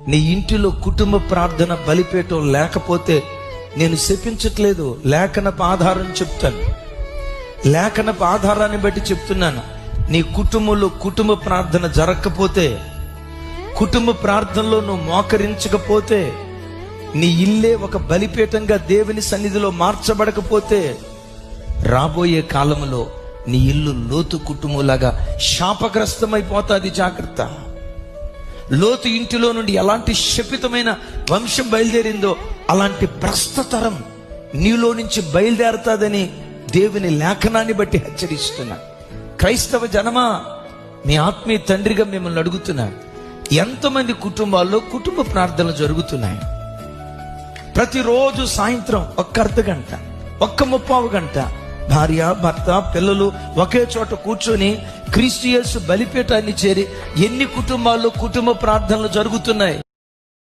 నీ ఇంటిలో కుటుంబ ప్రార్థన బలిపీఠం లేకపోతే నేను శపించట్లేదు, లేఖనపు ఆధారం చెప్తాను. లేఖనపు ఆధారాన్ని బట్టి చెప్తున్నాను. నీ కుటుంబంలో కుటుంబ ప్రార్థన జరగకపోతే, కుటుంబ ప్రార్థనలో నువ్వు మోకరించకపోతే, నీ ఇల్లే ఒక బలిపీఠంగా దేవుని సన్నిధిలో మార్చబడకపోతే, రాబోయే కాలంలో నీ ఇల్లు లోతు కుటుంబంలాగా శాపగ్రస్తమైపోతుంది. జాగ్రత్త. లోతు ఇంటిలో నుండి ఎలాంటి శపితమైన వంశం బయలుదేరిందో అలాంటి భ్రష్టతరం నీలో నుంచి బయలుదేరుతాదని దేవుని లేఖనాన్ని బట్టి హెచ్చరిస్తున్నా. క్రైస్తవ జనమా, మీ ఆత్మీయ తండ్రిగా మిమ్మల్ని అడుగుతున్నా, ఎంతమంది కుటుంబాల్లో కుటుంబ ప్రార్థనలు జరుగుతున్నాయి? ప్రతిరోజు సాయంత్రం ఒక్క అర్ధ గంట, ఒక్క 30 గంట భార్య, భర్త, పిల్లలు ఒకే చోట కూర్చొని క్రీస్తు యేసు బలిపీఠాన్ని చేరి ఎన్ని కుటుంబాల్లో కుటుంబ ప్రార్థనలు జరుగుతున్నాయి?